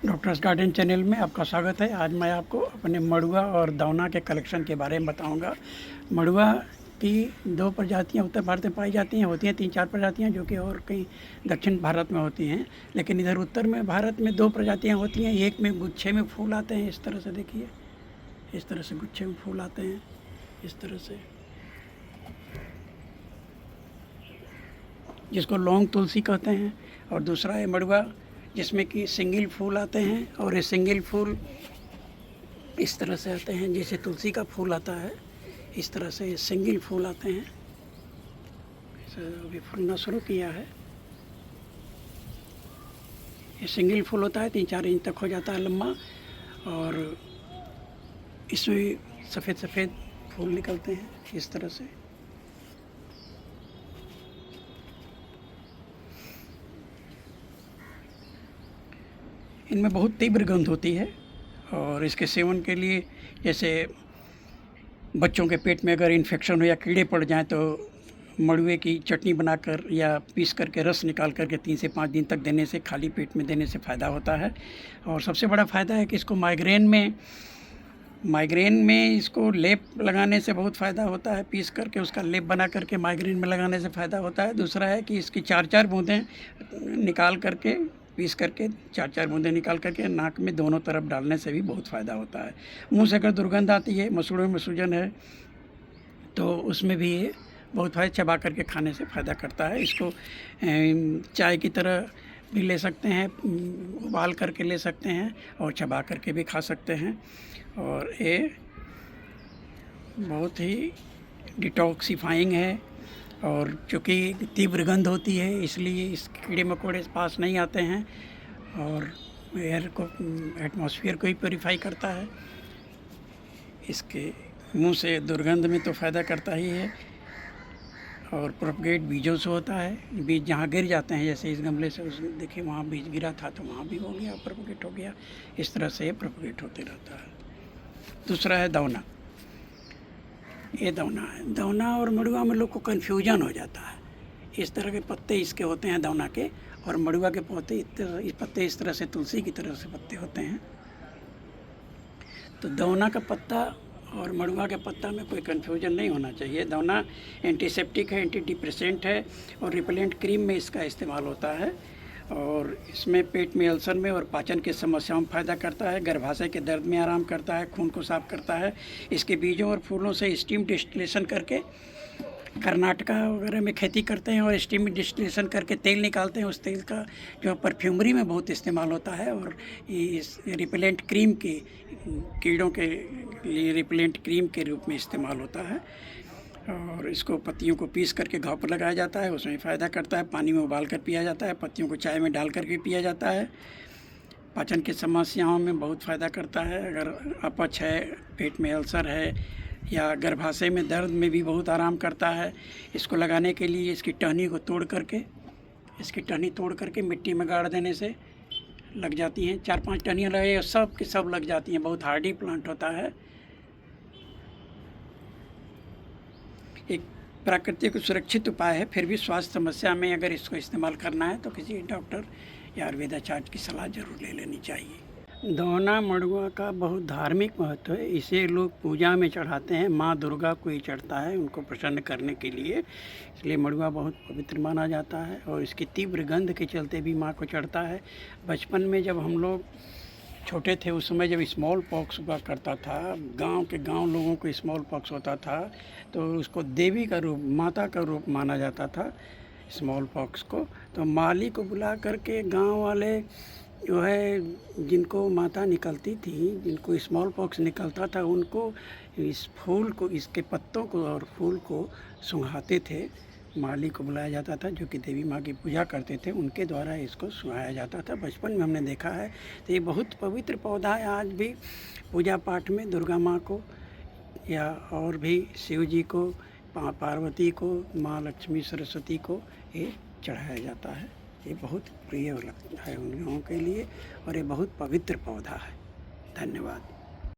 Doctors garden channel में आपका स्वागत है। आज मैं आपको अपने मड़ुआ और दौना के कलेक्शन के बारे में बताऊंगा। मड़ुआ की दो प्रजातियां उत्तर भारत में पाई जाती हैं, होती हैं 3-4 प्रजातियां जो कि और कहीं दक्षिण भारत में होती हैं, लेकिन इधर उत्तर में भारत में 2 प्रजातियां होती हैं। एक में गुच्छे में फूल आते हैं, इस तरह से देखिए, इस तरह से गुच्छे में फूल आते हैं, इस तरह से, जिसको लौंग तुलसी कहते हैं। और दूसरा है मड़ुआ जिसमें कि सिंगल फूल आते हैं, और ये सिंगल फूल इस तरह से आते हैं जैसे तुलसी का फूल आता है, इस तरह से सिंगल फूल आते हैं। अभी फूलना शुरू किया है। ये सिंगल फूल होता है, 3-4 इंच तक हो जाता है लंबा, और इसमें सफ़ेद सफ़ेद फूल निकलते हैं इस तरह से। इनमें बहुत तीव्र गंध होती है, और इसके सेवन के लिए जैसे बच्चों के पेट में अगर इन्फेक्शन हो या कीड़े पड़ जाएं तो मड़ुए की चटनी बनाकर या पीस करके रस निकाल करके 3 से 5 दिन तक देने से, खाली पेट में देने से फ़ायदा होता है। और सबसे बड़ा फ़ायदा है कि इसको माइग्रेन में इसको लेप लगाने से बहुत फ़ायदा होता है। पीस करके उसका लेप बना करके माइग्रेन में लगाने से फ़ायदा होता है। दूसरा है कि इसकी 4-4 बूंदें निकाल करके, पीस करके 4-4 बूंदें निकाल करके नाक में दोनों तरफ डालने से भी बहुत फ़ायदा होता है। मुंह से अगर दुर्गंध आती है, मसूड़ों में सूजन है, तो उसमें भी ये बहुत फ़ायदा, चबा करके खाने से फ़ायदा करता है। इसको चाय की तरह भी ले सकते हैं, उबाल करके ले सकते हैं, और चबा करके भी खा सकते हैं। और ये बहुत ही डिटॉक्सिफाइंग है, और चूँकि तीव्र गंध होती है इसलिए इस कीड़े मकोड़े पास नहीं आते हैं, और एयर को, एटमॉस्फेयर को ही प्योरीफाई करता है। इसके मुंह से दुर्गंध में तो फ़ायदा करता ही है, और प्रोपगेट बीजों से होता है। बीज जहाँ गिर जाते हैं, जैसे इस गमले से उस देखिए वहाँ बीज गिरा था तो वहाँ भी हो गया, प्रोपगेट हो गया। इस तरह से प्रोपगेट होते रहता है। दूसरा है दौना। ये दौना है। दौना और मड़ुआ में लोग को कन्फ्यूजन हो जाता है। इस तरह के पत्ते इसके होते हैं दौना के, और मड़ुआ के पत्ते इस तरह से तुलसी की तरह से पत्ते होते हैं। तो दौना का पत्ता और मड़ुआ के पत्ता में कोई कन्फ्यूजन नहीं होना चाहिए। दौना एंटीसेप्टिक है, एंटी डिप्रेसेंट है, और रिपेलेंट क्रीम में इसका इस्तेमाल होता है। और इसमें पेट में अल्सर में और पाचन की समस्याओं में फ़ायदा करता है। गर्भाशय के दर्द में आराम करता है, खून को साफ करता है। इसके बीजों और फूलों से स्टीम डिस्टिलेशन करके, कर्नाटका वगैरह में खेती करते हैं, और स्टीम डिस्टिलेशन करके तेल निकालते हैं। उस तेल का जो परफ्यूमरी में बहुत इस्तेमाल होता है, और इस रिपेलेंट क्रीम के, कीड़ों के लिए रिपेलेंट क्रीम के रूप में इस्तेमाल होता है। और इसको पत्तियों को पीस करके घाव पर लगाया जाता है, उसमें फ़ायदा करता है। पानी में उबाल कर पिया जाता है, पत्तियों को चाय में डाल करके पिया जाता है। पाचन की समस्याओं में बहुत फ़ायदा करता है। अगर अपच है, पेट में अल्सर है, या गर्भाशय में दर्द में भी बहुत आराम करता है। इसको लगाने के लिए इसकी टहनी को तोड़ करके मिट्टी में गाड़ देने से लग जाती हैं। 4-5 टहनियाँ लगे, सब की सब लग जाती हैं। बहुत हार्डी प्लांट होता है। एक प्राकृतिक सुरक्षित उपाय है, फिर भी स्वास्थ्य समस्या में अगर इसको इस्तेमाल करना है तो किसी डॉक्टर या आयुर्वेदाचार्य की सलाह जरूर ले लेनी चाहिए। दौना मड़ुआ का बहुत धार्मिक महत्व है। इसे लोग पूजा में चढ़ाते हैं। माँ दुर्गा को ही चढ़ता है, उनको प्रसन्न करने के लिए। इसलिए मड़ुआ बहुत पवित्र माना जाता है, और इसकी तीव्र गंध के चलते भी माँ को चढ़ता है। बचपन में जब हम लोग छोटे थे, उस समय जब स्मॉल पॉक्स हुआ करता था, गांव लोगों को स्मॉल पॉक्स होता था, तो उसको देवी का रूप, माता का रूप माना जाता था स्मॉल पॉक्स को। तो माली को बुला करके गांव वाले जो है, जिनको माता निकलती थी, जिनको स्मॉल पॉक्स निकलता था, उनको इस फूल को, इसके पत्तों को और फूल को सुंघाते थे। माली को बुलाया जाता था, जो कि देवी माँ की पूजा करते थे, उनके द्वारा इसको सुनाया जाता था। बचपन में हमने देखा है। तो ये बहुत पवित्र पौधा है। आज भी पूजा पाठ में दुर्गा माँ को, या और भी शिव जी को, पार्वती को, माँ लक्ष्मी सरस्वती को ये चढ़ाया जाता है। ये बहुत प्रिय लगता है उन लोगों के लिए, और ये बहुत पवित्र पौधा है। धन्यवाद।